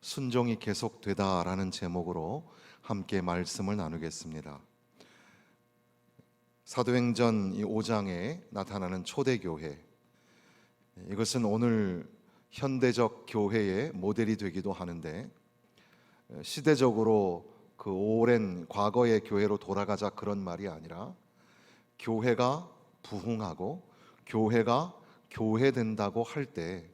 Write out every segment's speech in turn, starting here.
순종이 계속되다라는 제목으로 함께 말씀을 나누겠습니다. 사도행전 5장에 나타나는 초대교회, 이것은 오늘 현대적 교회의 모델이 되기도 하는데, 시대적으로 그 오랜 과거의 교회로 돌아가자 그런 말이 아니라 교회가 부흥하고 교회가 교회된다고 할 때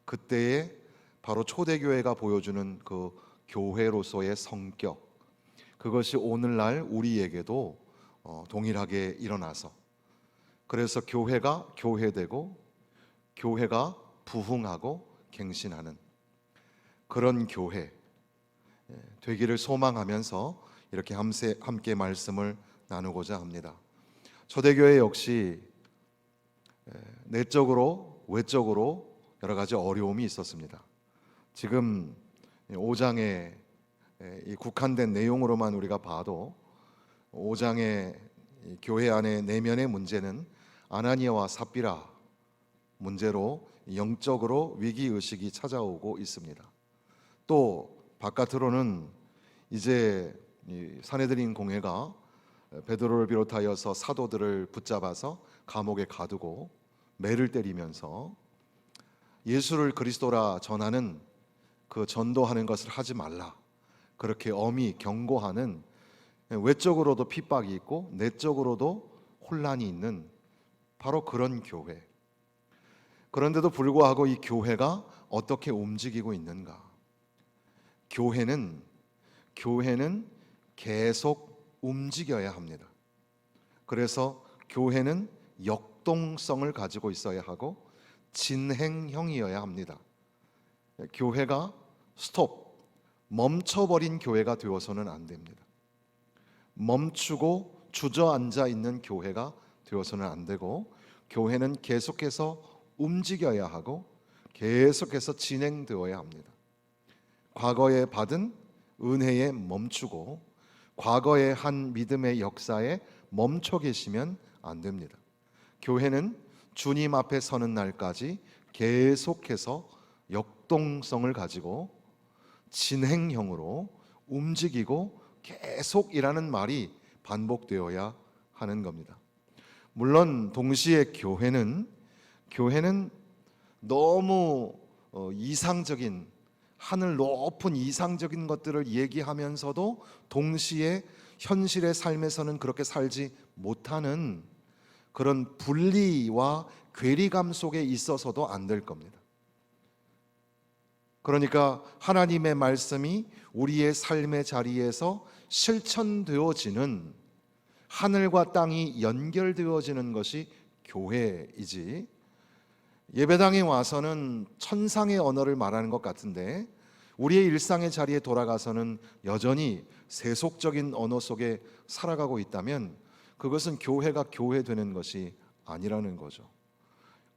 그때에 바로 초대교회가 보여주는 그 교회로서의 성격, 그것이 오늘날 우리에게도 동일하게 일어나서, 그래서 교회가 교회되고 교회가 부흥하고 갱신하는 그런 교회 되기를 소망하면서 이렇게 함께 말씀을 나누고자 합니다. 초대교회 역시 내적으로 외적으로 여러 가지 어려움이 있었습니다. 지금 5장에 국한된 내용으로만 우리가 봐도 5장의 교회 안의 내면의 문제는 아나니아와 삽비라 문제로 영적으로 위기의식이 찾아오고 있습니다. 또 바깥으로는 이제 산헤드린 공회가 베드로를 비롯하여서 사도들을 붙잡아서 감옥에 가두고 매를 때리면서 예수를 그리스도라 전하는 그 전도하는 것을 하지 말라, 그렇게 엄히 경고하는, 외적으로도 핍박이 있고 내적으로도 혼란이 있는 바로 그런 교회. 그런데도 불구하고 이 교회가 어떻게 움직이고 있는가? 교회는 계속 움직여야 합니다. 그래서 교회는 역동성을 가지고 있어야 하고 진행형이어야 합니다. 교회가 멈춰버린 교회가 되어서는 안 됩니다. 멈추고 주저앉아 있는 교회가 되어서는 안 되고, 교회는 계속해서 움직여야 하고 계속해서 진행되어야 합니다. 과거에 받은 은혜에 멈추고 과거의 한 믿음의 역사에 멈춰 계시면 안 됩니다. 교회는 주님 앞에 서는 날까지 계속해서 역동성을 가지고 진행형으로 움직이고 계속 일하는 말이 반복되어야 하는 겁니다. 물론 동시에 교회는 너무 이상적인, 하늘 높은 이상적인 것들을 얘기하면서도 동시에 현실의 삶에서는 그렇게 살지 못하는 그런 분리와 괴리감 속에 있어서도 안 될 겁니다. 그러니까 하나님의 말씀이 우리의 삶의 자리에서 실천되어지는, 하늘과 땅이 연결되어지는 것이 교회이지, 예배당에 와서는 천상의 언어를 말하는 것 같은데 우리의 일상의 자리에 돌아가서는 여전히 세속적인 언어 속에 살아가고 있다면 그것은 교회가 교회되는 것이 아니라는 거죠.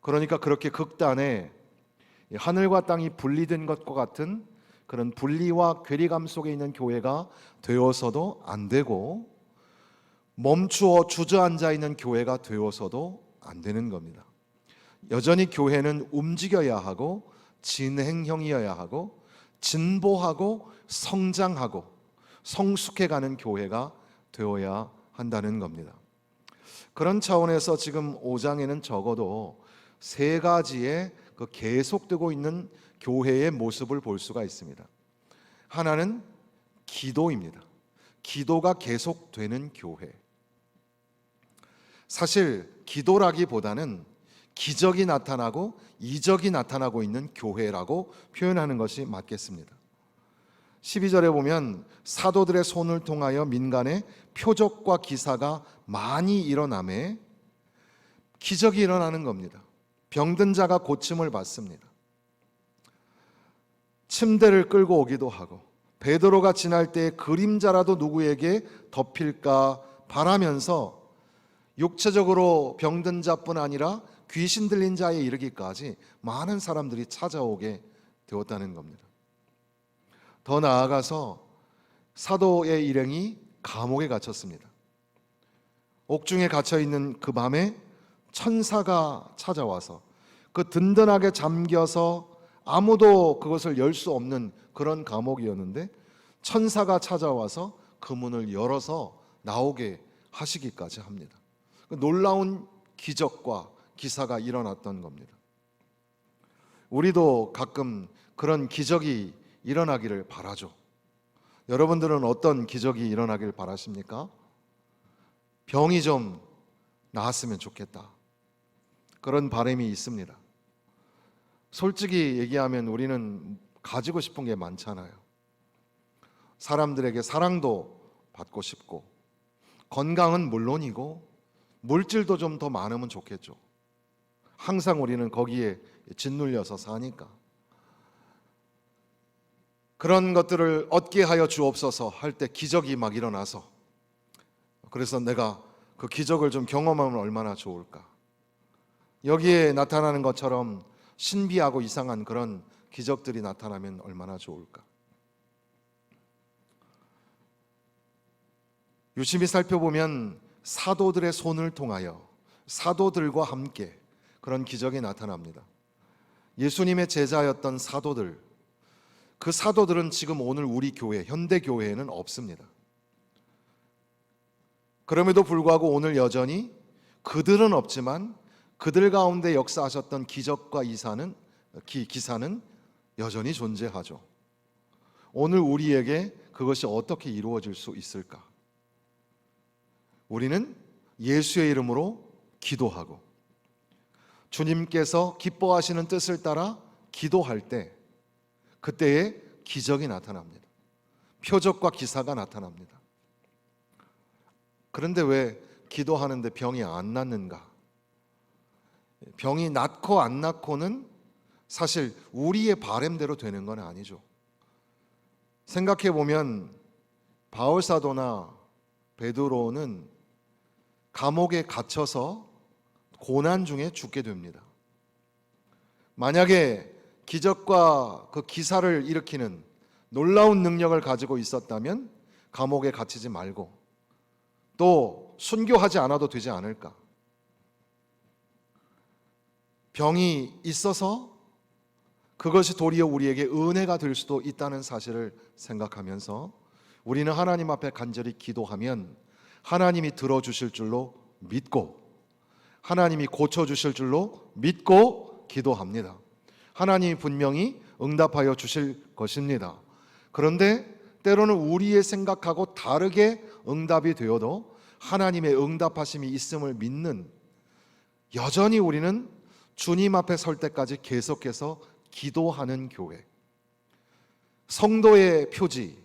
그러니까 그렇게 극단에 하늘과 땅이 분리된 것과 같은 그런 분리와 괴리감 속에 있는 교회가 되어서도 안 되고, 멈추어 주저앉아 있는 교회가 되어서도 안 되는 겁니다. 여전히 교회는 움직여야 하고 진행형이어야 하고 진보하고 성장하고 성숙해가는 교회가 되어야 한다는 겁니다. 그런 차원에서 지금 5장에는 적어도 세 가지의 그 계속되고 있는 교회의 모습을 볼 수가 있습니다. 하나는 기도입니다. 기도가 계속되는 교회. 사실 기도라기보다는 기적이 나타나고 이적이 나타나고 있는 교회라고 표현하는 것이 맞겠습니다. 12절에 보면 사도들의 손을 통하여 민간에 표적과 기사가 많이 일어나매, 기적이 일어나는 겁니다. 병든 자가 고침을 받습니다. 침대를 끌고 오기도 하고, 베드로가 지날 때 그림자라도 누구에게 덮일까 바라면서 육체적으로 병든 자뿐 아니라 귀신 들린 자에 이르기까지 많은 사람들이 찾아오게 되었다는 겁니다. 더 나아가서 사도의 일행이 감옥에 갇혔습니다. 옥중에 갇혀있는 그 밤에 천사가 찾아와서 그 든든하게 잠겨서 아무도 그것을 열 수 없는 그런 감옥이었는데 천사가 찾아와서 그 문을 열어서 나오게 하시기까지 합니다. 놀라운 기적과 기사가 일어났던 겁니다. 우리도 가끔 그런 기적이 일어나기를 바라죠. 여러분들은 어떤 기적이 일어나길 바라십니까? 병이 좀 나았으면 좋겠다, 그런 바람이 있습니다. 솔직히 얘기하면 우리는 가지고 싶은 게 많잖아요. 사람들에게 사랑도 받고 싶고, 건강은 물론이고 물질도 좀 더 많으면 좋겠죠. 항상 우리는 거기에 짓눌려서 사니까. 그런 것들을 얻게 하여 주옵소서 할 때 기적이 막 일어나서, 그래서 내가 그 기적을 좀 경험하면 얼마나 좋을까. 여기에 나타나는 것처럼 신비하고 이상한 그런 기적들이 나타나면 얼마나 좋을까. 유심히 살펴보면 사도들의 손을 통하여 사도들과 함께 그런 기적이 나타납니다. 예수님의 제자였던 사도들, 그 사도들은 지금 오늘 우리 교회, 현대 교회에는 없습니다. 그럼에도 불구하고 오늘 여전히 그들은 없지만 그들 가운데 역사하셨던 기적과 기사는 여전히 존재하죠. 오늘 우리에게 그것이 어떻게 이루어질 수 있을까? 우리는 예수의 이름으로 기도하고 주님께서 기뻐하시는 뜻을 따라 기도할 때 그때에 기적이 나타납니다. 표적과 기사가 나타납니다. 그런데 왜 기도하는데 병이 안 낫는가? 병이 낫고 안 낫고는 사실 우리의 바람대로 되는 건 아니죠. 생각해 보면 바울 사도나 베드로는 감옥에 갇혀서 고난 중에 죽게 됩니다. 만약에 기적과 그 기사를 일으키는 놀라운 능력을 가지고 있었다면 감옥에 갇히지 말고 또 순교하지 않아도 되지 않을까? 병이 있어서 그것이 도리어 우리에게 은혜가 될 수도 있다는 사실을 생각하면서 우리는 하나님 앞에 간절히 기도하면 하나님이 들어주실 줄로 믿고 하나님이 고쳐주실 줄로 믿고 기도합니다. 하나님이 분명히 응답하여 주실 것입니다. 그런데 때로는 우리의 생각하고 다르게 응답이 되어도 하나님의 응답하심이 있음을 믿는, 여전히 우리는 주님 앞에 설 때까지 계속해서 기도하는 교회, 성도의 표지,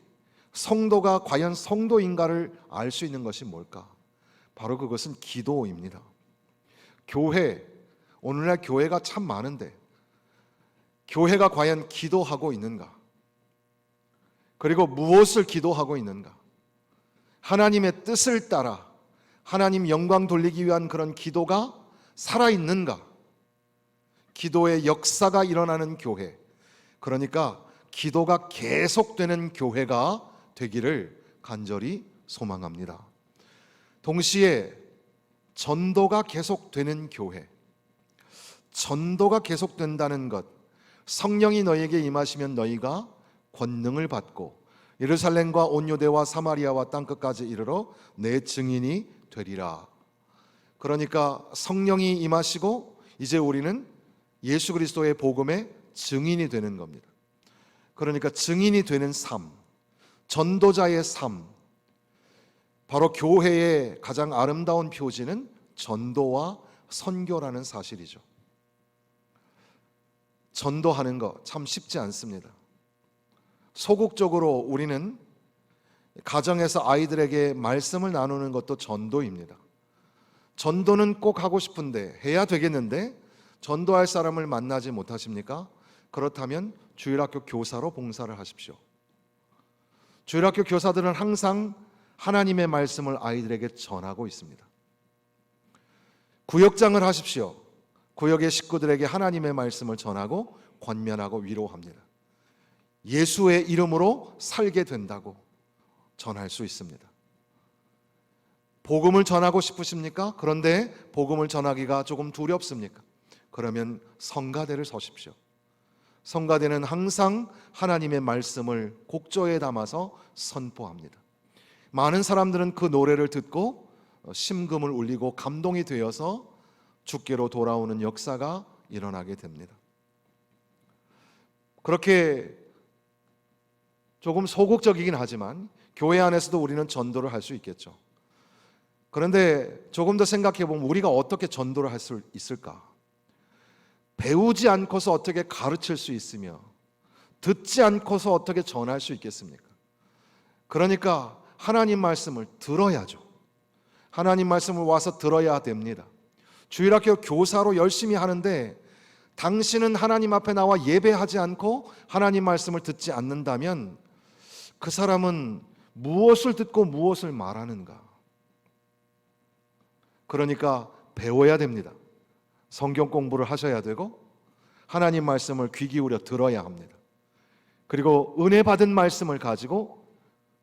성도가 과연 성도인가를 알 수 있는 것이 뭘까? 바로 그것은 기도입니다. 교회, 오늘날 교회가 참 많은데 교회가 과연 기도하고 있는가? 그리고 무엇을 기도하고 있는가? 하나님의 뜻을 따라 하나님 영광 돌리기 위한 그런 기도가 살아있는가? 기도의 역사가 일어나는 교회, 그러니까 기도가 계속되는 교회가 되기를 간절히 소망합니다. 동시에 전도가 계속되는 교회, 전도가 계속된다는 것, 성령이 너희에게 임하시면 너희가 권능을 받고 예루살렘과 온 유대와 사마리아와 땅끝까지 이르러 내 증인이 되리라. 그러니까 성령이 임하시고 이제 우리는 예수 그리스도의 복음의 증인이 되는 겁니다. 그러니까 증인이 되는 삶, 전도자의 삶, 바로 교회의 가장 아름다운 표지는 전도와 선교라는 사실이죠. 전도하는 거 참 쉽지 않습니다. 소극적으로 우리는 가정에서 아이들에게 말씀을 나누는 것도 전도입니다. 전도는 꼭 하고 싶은데, 해야 되겠는데 전도할 사람을 만나지 못하십니까? 그렇다면 주일학교 교사로 봉사를 하십시오. 주일학교 교사들은 항상 하나님의 말씀을 아이들에게 전하고 있습니다. 구역장을 하십시오. 구역의 식구들에게 하나님의 말씀을 전하고 권면하고 위로합니다. 예수의 이름으로 살게 된다고 전할 수 있습니다. 복음을 전하고 싶으십니까? 그런데 복음을 전하기가 조금 두렵습니까? 그러면 성가대를 서십시오. 성가대는 항상 하나님의 말씀을 곡조에 담아서 선포합니다. 많은 사람들은 그 노래를 듣고 심금을 울리고 감동이 되어서 주께로 돌아오는 역사가 일어나게 됩니다. 그렇게 조금 소극적이긴 하지만 교회 안에서도 우리는 전도를 할 수 있겠죠. 그런데 조금 더 생각해 보면 우리가 어떻게 전도를 할 수 있을까? 배우지 않고서 어떻게 가르칠 수 있으며 듣지 않고서 어떻게 전할 수 있겠습니까? 그러니까 하나님 말씀을 들어야죠. 하나님 말씀을 와서 들어야 됩니다. 주일학교 교사로 열심히 하는데 당신은 하나님 앞에 나와 예배하지 않고 하나님 말씀을 듣지 않는다면 그 사람은 무엇을 듣고 무엇을 말하는가? 그러니까 배워야 됩니다. 성경 공부를 하셔야 되고 하나님 말씀을 귀 기울여 들어야 합니다. 그리고 은혜 받은 말씀을 가지고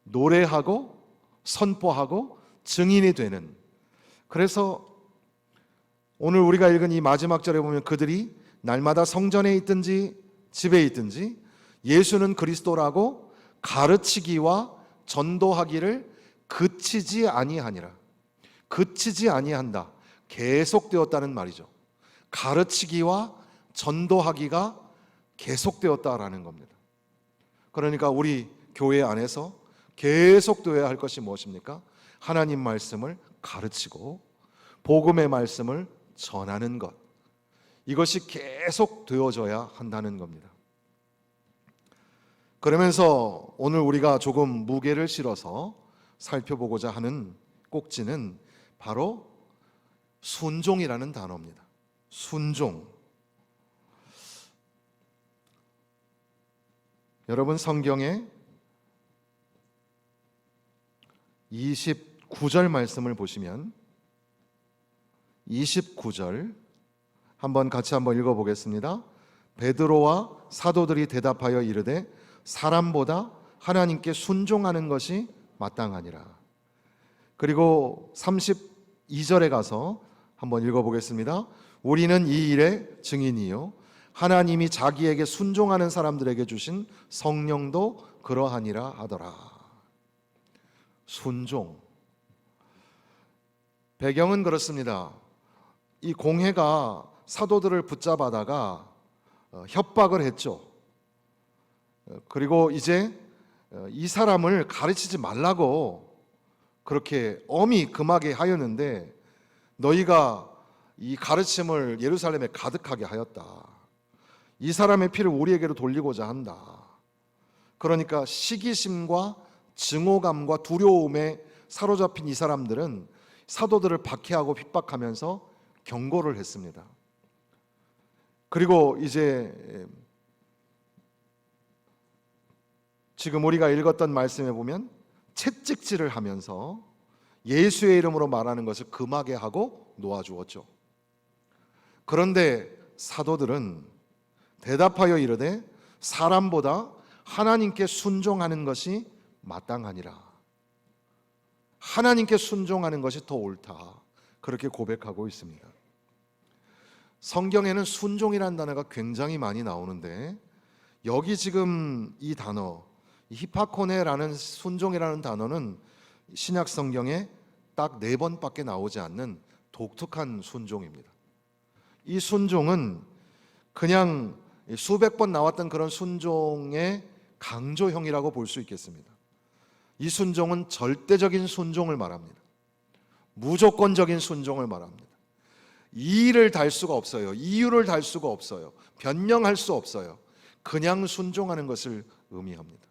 노래하고 선포하고 증인이 되는, 그래서 오늘 우리가 읽은 이 마지막 절에 보면 그들이 날마다 성전에 있든지 집에 있든지 예수는 그리스도라고 가르치기와 전도하기를 그치지 아니하니라. 그치지 아니한다. 계속되었다는 말이죠. 가르치기와 전도하기가 계속되었다라는 겁니다. 그러니까 우리 교회 안에서 계속되어야 할 것이 무엇입니까? 하나님 말씀을 가르치고 복음의 말씀을 전하는 것. 이것이 계속 되어져야 한다는 겁니다. 그러면서 오늘 우리가 조금 무게를 실어서 살펴보고자 하는 꼭지는 바로 순종이라는 단어입니다. 순종. 여러분 성경에 29절 말씀을 보시면 29절 한번 같이 한번 읽어보겠습니다. 베드로와 사도들이 대답하여 이르되 사람보다 하나님께 순종하는 것이 마땅하니라. 그리고 32절에 가서 한번 읽어보겠습니다. 우리는 이 일의 증인이요 하나님이 자기에게 순종하는 사람들에게 주신 성령도 그러하니라 하더라. 순종. 배경은 그렇습니다. 이 공회가 사도들을 붙잡아다가 협박을 했죠. 그리고 이제 이 사람을 가르치지 말라고 그렇게 엄히 금하게 하였는데 너희가 이 가르침을 예루살렘에 가득하게 하였다. 이 사람의 피를 우리에게로 돌리고자 한다. 그러니까 시기심과 증오감과 두려움에 사로잡힌 이 사람들은 사도들을 박해하고 핍박하면서 경고를 했습니다. 그리고 이제 지금 우리가 읽었던 말씀에 보면 채찍질을 하면서 예수의 이름으로 말하는 것을 금하게 하고 놓아주었죠. 그런데 사도들은 대답하여 이르되 사람보다 하나님께 순종하는 것이 마땅하니라. 하나님께 순종하는 것이 더 옳다. 그렇게 고백하고 있습니다. 성경에는 순종이라는 단어가 굉장히 많이 나오는데 여기 지금 이 단어 히파코네라는 순종이라는 단어는 신약 성경에 딱 4번밖에 나오지 않는 독특한 순종입니다. 이 순종은 그냥 수백 번 나왔던 그런 순종의 강조형이라고 볼 수 있겠습니다. 이 순종은 절대적인 순종을 말합니다. 무조건적인 순종을 말합니다. 이의를 달 수가 없어요. 이유를 달 수가 없어요. 변명할 수 없어요. 그냥 순종하는 것을 의미합니다.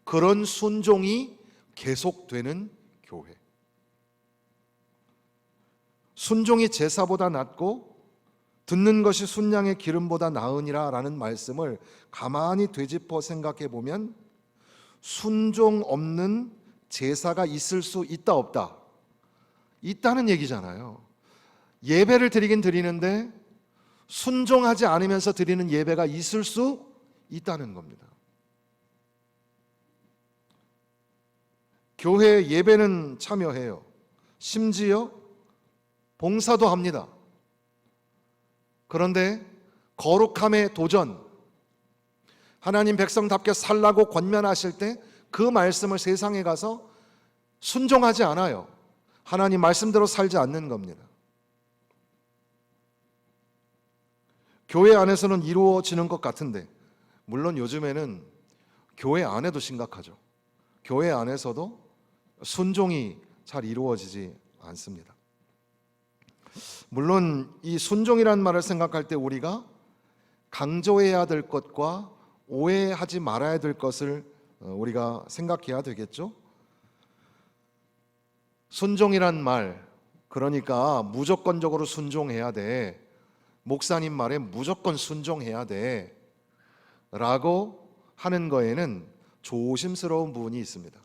그런 순종이 계속되는 교회. 순종이 제사보다 낫고 듣는 것이 순양의 기름보다 나으니라 라는 말씀을 가만히 되짚어 생각해 보면 순종 없는 제사가 있을 수 있다 없다? 있다는 얘기잖아요. 예배를 드리긴 드리는데 순종하지 않으면서 드리는 예배가 있을 수 있다는 겁니다. 교회 예배는 참여해요. 심지어 봉사도 합니다. 그런데 거룩함의 도전, 하나님 백성답게 살라고 권면하실 때 그 말씀을 세상에 가서 순종하지 않아요. 하나님 말씀대로 살지 않는 겁니다. 교회 안에서는 이루어지는 것 같은데, 물론 요즘에는 교회 안에도 심각하죠. 교회 안에서도 순종이 잘 이루어지지 않습니다. 물론 이 순종이라는 말을 생각할 때 우리가 강조해야 될 것과 오해하지 말아야 될 것을 우리가 생각해야 되겠죠. 순종이란 말, 그러니까 무조건적으로 순종해야 돼, 목사님 말에 무조건 순종해야 돼 라고 하는 거에는 조심스러운 부분이 있습니다.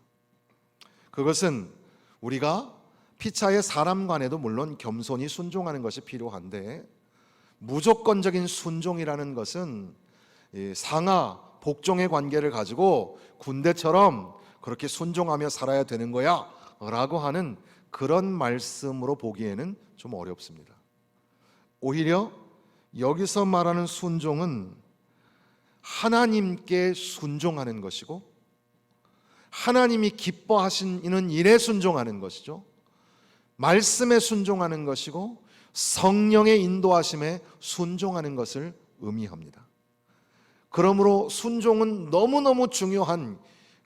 그것은 우리가 피차의 사람 간에도 물론 겸손히 순종하는 것이 필요한데, 무조건적인 순종이라는 것은 상하 복종의 관계를 가지고 군대처럼 그렇게 순종하며 살아야 되는 거야 라고 하는 그런 말씀으로 보기에는 좀 어렵습니다. 오히려 여기서 말하는 순종은 하나님께 순종하는 것이고, 하나님이 기뻐하시는 일에 순종하는 것이죠. 말씀에 순종하는 것이고, 성령의 인도하심에 순종하는 것을 의미합니다. 그러므로 순종은 너무너무 중요한,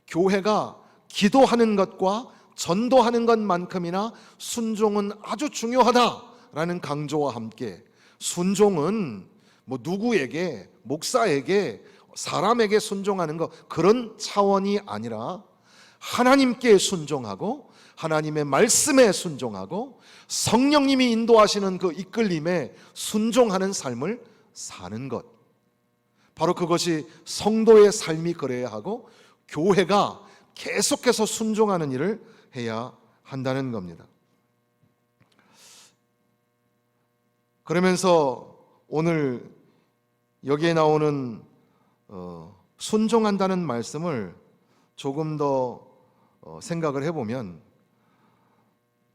교회가 기도하는 것과 전도하는 것만큼이나 순종은 아주 중요하다라는 강조와 함께, 순종은 뭐 누구에게, 목사에게, 사람에게 순종하는 것, 그런 차원이 아니라 하나님께 순종하고 하나님의 말씀에 순종하고 성령님이 인도하시는 그 이끌림에 순종하는 삶을 사는 것, 바로 그것이 성도의 삶이 그래야 하고 교회가 계속해서 순종하는 일을 해야 한다는 겁니다. 그러면서 오늘 여기에 나오는 순종한다는 말씀을 조금 더 생각을 해보면,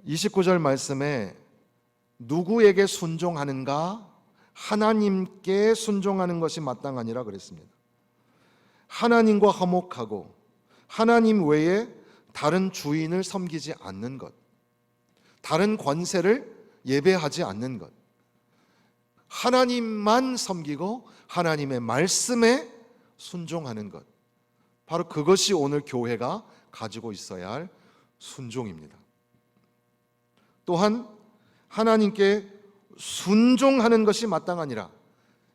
29절 말씀에 누구에게 순종하는가? 하나님께 순종하는 것이 마땅하니라 그랬습니다. 하나님과 화목하고 하나님 외에 다른 주인을 섬기지 않는 것, 다른 권세를 예배하지 않는 것, 하나님만 섬기고 하나님의 말씀에 순종하는 것, 바로 그것이 오늘 교회가 가지고 있어야 할 순종입니다. 또한 하나님께 순종하는 것이 마땅하니라.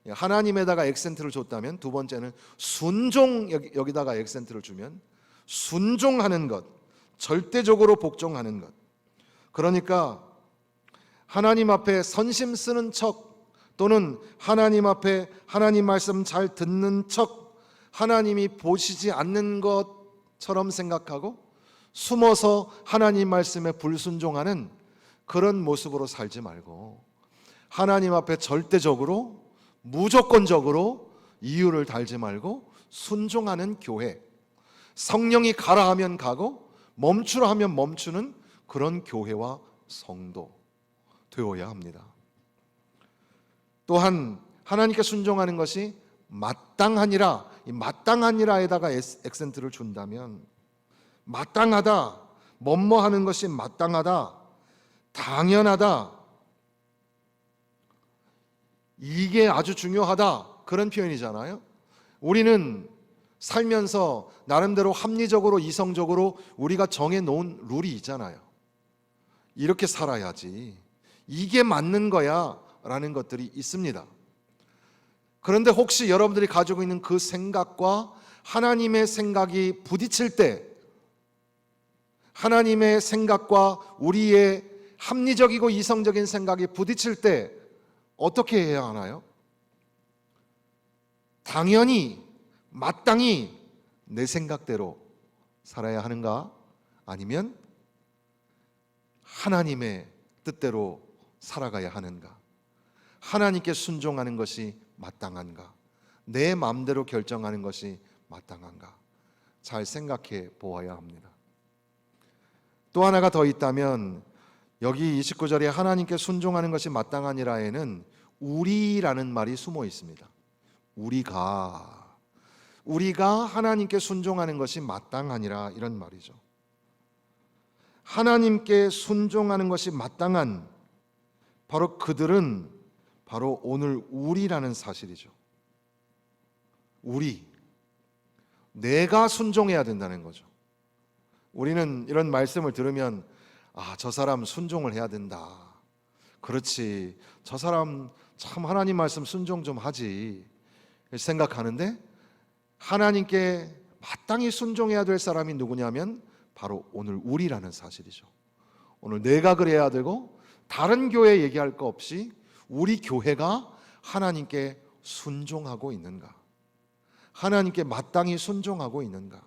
하나님에다가 액센트를 줬다면, 두 번째는 순종, 여기다가 액센트를 주면 순종하는 것, 절대적으로 복종하는 것. 그러니까 하나님 앞에 선심 쓰는 척, 또는 하나님 앞에 하나님 말씀 잘 듣는 척, 하나님이 보시지 않는 것처럼 생각하고 숨어서 하나님 말씀에 불순종하는 그런 모습으로 살지 말고, 하나님 앞에 절대적으로, 무조건적으로 이유를 달지 말고 순종하는 교회, 성령이 가라 하면 가고 멈추라 하면 멈추는 그런 교회와 성도 되어야 합니다. 또한 하나님께 순종하는 것이 마땅하니라, 이 마땅하니라에다가 액센트를 준다면, 마땅하다, 뭐뭐 하는 것이 마땅하다, 당연하다, 이게 아주 중요하다, 그런 표현이잖아요. 우리는 살면서 나름대로 합리적으로, 이성적으로 우리가 정해놓은 룰이 있잖아요. 이렇게 살아야지, 이게 맞는 거야 라는 것들이 있습니다. 그런데 혹시 여러분들이 가지고 있는 그 생각과 하나님의 생각이 부딪힐 때, 하나님의 생각과 우리의 합리적이고 이성적인 생각이 부딪힐 때 어떻게 해야 하나요? 당연히, 마땅히 내 생각대로 살아야 하는가? 아니면 하나님의 뜻대로 살아가야 하는가? 하나님께 순종하는 것이 마땅한가? 내 마음대로 결정하는 것이 마땅한가? 잘 생각해 보아야 합니다. 또 하나가 더 있다면, 여기 29절에 하나님께 순종하는 것이 마땅하니라에는 우리라는 말이 숨어 있습니다. 우리가, 우리가 하나님께 순종하는 것이 마땅하니라, 이런 말이죠. 하나님께 순종하는 것이 마땅한 바로 그들은 바로 오늘 우리라는 사실이죠. 우리, 내가 순종해야 된다는 거죠. 우리는 이런 말씀을 들으면 저 사람 순종을 해야 된다. 그렇지, 저 사람 참 하나님 말씀 순종 좀 하지 생각하는데, 하나님께 마땅히 순종해야 될 사람이 누구냐면 바로 오늘 우리라는 사실이죠. 오늘 내가 그래야 되고 다른 교회 얘기할 거 없이 우리 교회가 하나님께 순종하고 있는가, 하나님께 마땅히 순종하고 있는가,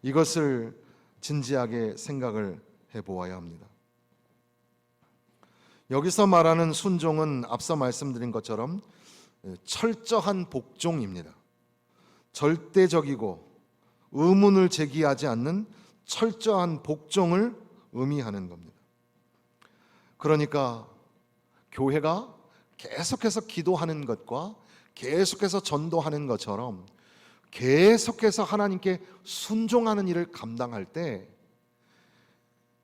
이것을 진지하게 생각을 해보아야 합니다. 여기서 말하는 순종은 앞서 말씀드린 것처럼 철저한 복종입니다. 절대적이고 의문을 제기하지 않는 철저한 복종을 의미하는 겁니다. 그러니까 교회가 계속해서 기도하는 것과 계속해서 전도하는 것처럼 계속해서 하나님께 순종하는 일을 감당할 때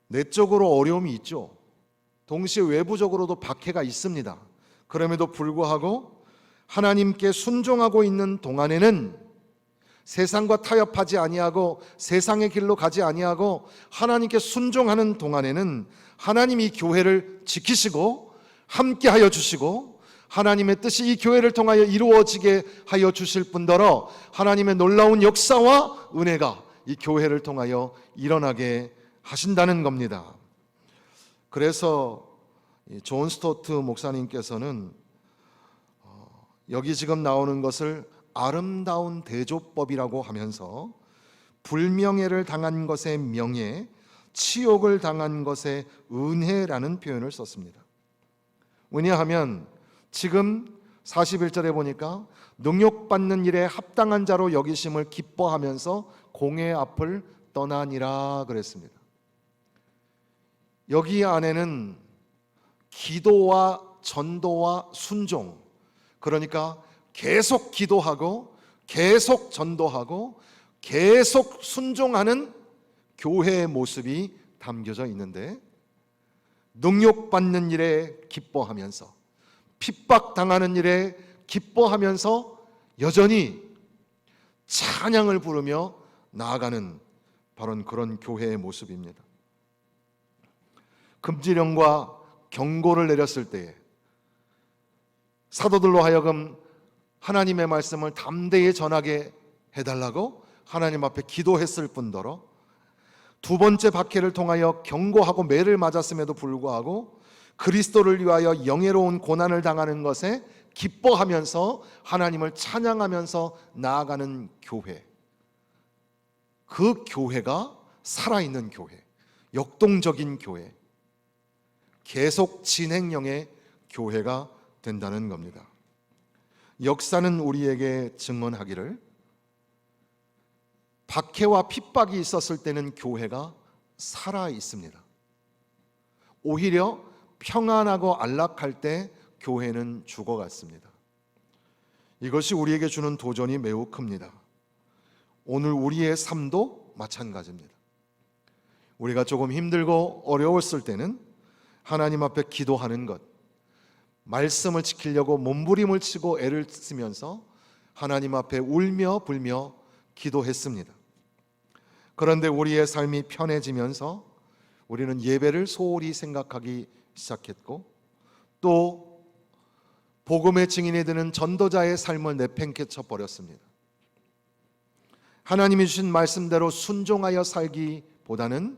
내적으로 어려움이 있죠. 동시에 외부적으로도 박해가 있습니다. 그럼에도 불구하고 하나님께 순종하고 있는 동안에는 세상과 타협하지 아니하고 세상의 길로 가지 아니하고 하나님께 순종하는 동안에는 하나님이 교회를 지키시고 함께하여 주시고 하나님의 뜻이 이 교회를 통하여 이루어지게 하여 주실 뿐더러 하나님의 놀라운 역사와 은혜가 이 교회를 통하여 일어나게 하신다는 겁니다. 그래서 존 스토트 목사님께서는 여기 지금 나오는 것을 아름다운 대조법이라고 하면서 불명예를 당한 것의 명예, 치욕을 당한 것의 은혜라는 표현을 썼습니다. 왜냐하면 지금 41절에 보니까 능욕받는 일에 합당한 자로 여기심을 기뻐하면서 공의 앞을 떠나니라 그랬습니다. 여기 안에는 기도와 전도와 순종, 그러니까 계속 기도하고 계속 전도하고 계속 순종하는 교회의 모습이 담겨져 있는데, 능욕받는 일에 기뻐하면서 핍박당하는 일에 기뻐하면서 여전히 찬양을 부르며 나아가는 바로 그런 교회의 모습입니다. 금지령과 경고를 내렸을 때에 사도들로 하여금 하나님의 말씀을 담대히 전하게 해달라고 하나님 앞에 기도했을 뿐더러 두 번째 박해를 통하여 경고하고 매를 맞았음에도 불구하고 그리스도를 위하여 영예로운 고난을 당하는 것에 기뻐하면서 하나님을 찬양하면서 나아가는 교회, 그 교회가 살아있는 교회, 역동적인 교회, 계속 진행형의 교회가 된다는 겁니다. 역사는 우리에게 증언하기를 박해와 핍박이 있었을 때는 교회가 살아 있습니다. 오히려 평안하고 안락할 때 교회는 죽어갔습니다. 이것이 우리에게 주는 도전이 매우 큽니다. 오늘 우리의 삶도 마찬가지입니다. 우리가 조금 힘들고 어려웠을 때는 하나님 앞에 기도하는 것, 말씀을 지키려고 몸부림을 치고 애를 쓰면서 하나님 앞에 울며 불며 기도했습니다. 그런데 우리의 삶이 편해지면서 우리는 예배를 소홀히 생각하기 시작했고, 또 복음의 증인이 되는 전도자의 삶을 내팽개 쳐버렸습니다. 하나님이 주신 말씀대로 순종하여 살기보다는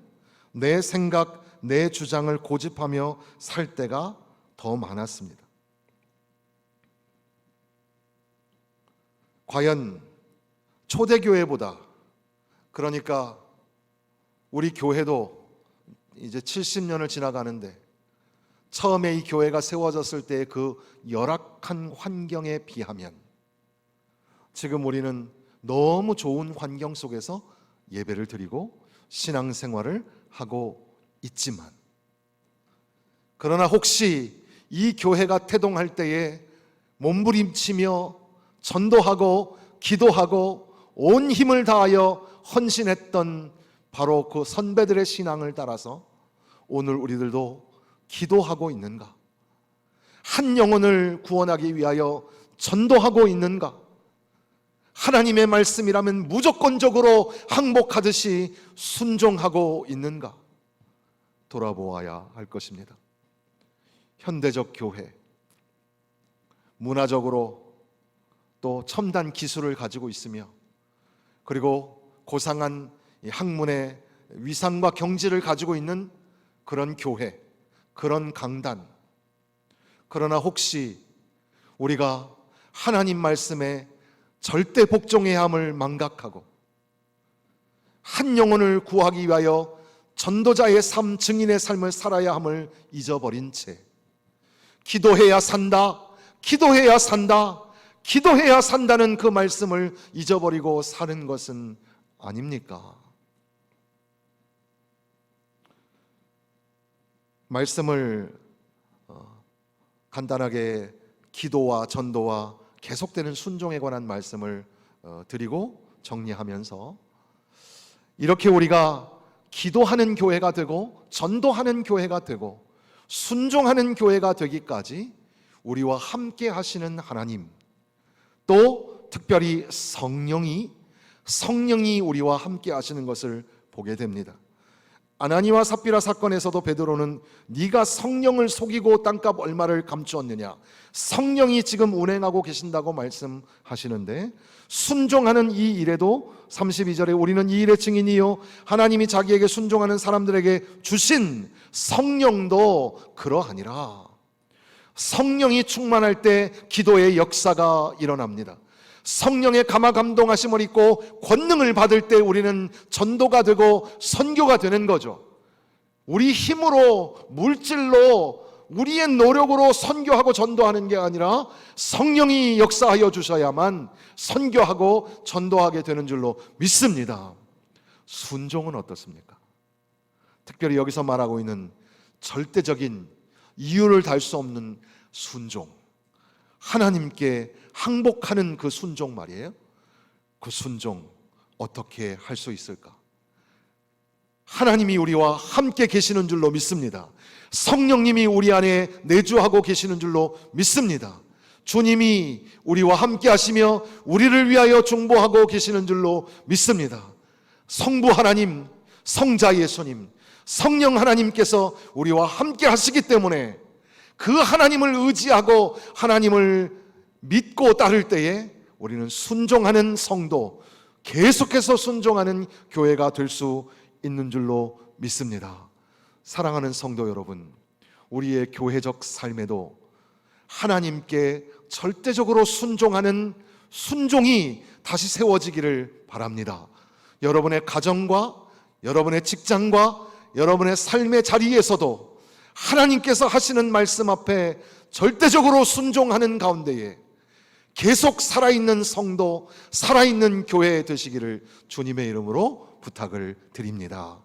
내 생각, 내 주장을 고집하며 살 때가 더 많았습니다. 과연 초대교회보다, 그러니까 우리 교회도 이제 70년을 지나가는데 처음에 이 교회가 세워졌을 때의 그 열악한 환경에 비하면 지금 우리는 너무 좋은 환경 속에서 예배를 드리고 신앙생활을 하고 있지만, 그러나 혹시 이 교회가 태동할 때에 몸부림치며 전도하고 기도하고 온 힘을 다하여 헌신했던 바로 그 선배들의 신앙을 따라서 오늘 우리들도 기도하고 있는가? 한 영혼을 구원하기 위하여 전도하고 있는가? 하나님의 말씀이라면 무조건적으로 항복하듯이 순종하고 있는가? 돌아보아야 할 것입니다. 현대적 교회, 문화적으로 또 첨단 기술을 가지고 있으며, 그리고 고상한 학문의 위상과 경지를 가지고 있는 그런 교회, 그런 강단. 그러나 혹시 우리가 하나님 말씀에 절대 복종해야 함을 망각하고 한 영혼을 구하기 위하여 전도자의 삶, 증인의 삶을 살아야 함을 잊어버린 채 기도해야 산다, 기도해야 산다, 기도해야 산다는 그 말씀을 잊어버리고 사는 것은 아닙니까? 말씀을 간단하게 기도와 전도와 계속되는 순종에 관한 말씀을 드리고 정리하면서, 이렇게 우리가 기도하는 교회가 되고 전도하는 교회가 되고 순종하는 교회가 되기까지 우리와 함께 하시는 하나님, 또 특별히 성령이 우리와 함께 하시는 것을 보게 됩니다. 아나니와 삽비라 사건에서도 베드로는 네가 성령을 속이고 땅값 얼마를 감추었느냐, 성령이 지금 운행하고 계신다고 말씀하시는데, 순종하는 이 일에도 32절에 우리는 이 일의 증인이요 하나님이 자기에게 순종하는 사람들에게 주신 성령도 그러하니라. 성령이 충만할 때 기도의 역사가 일어납니다. 성령의 감화 감동하심을 입고 권능을 받을 때 우리는 전도가 되고 선교가 되는 거죠. 우리 힘으로, 물질로, 우리의 노력으로 선교하고 전도하는 게 아니라 성령이 역사하여 주셔야만 선교하고 전도하게 되는 줄로 믿습니다. 순종은 어떻습니까? 특별히 여기서 말하고 있는 절대적인 이유를 달 수 없는 순종, 하나님께 항복하는 그 순종 말이에요. 그 순종 어떻게 할 수 있을까? 하나님이 우리와 함께 계시는 줄로 믿습니다. 성령님이 우리 안에 내주하고 계시는 줄로 믿습니다. 주님이 우리와 함께 하시며 우리를 위하여 중보하고 계시는 줄로 믿습니다. 성부 하나님, 성자 예수님, 성령 하나님께서 우리와 함께 하시기 때문에 그 하나님을 의지하고 하나님을 믿고 따를 때에 우리는 순종하는 성도, 계속해서 순종하는 교회가 될 수 있는 줄로 믿습니다. 사랑하는 성도 여러분, 우리의 교회적 삶에도 하나님께 절대적으로 순종하는 순종이 다시 세워지기를 바랍니다. 여러분의 가정과 여러분의 직장과 여러분의 삶의 자리에서도 하나님께서 하시는 말씀 앞에 절대적으로 순종하는 가운데에 계속 살아있는 성도, 살아있는 교회 되시기를 주님의 이름으로 부탁을 드립니다.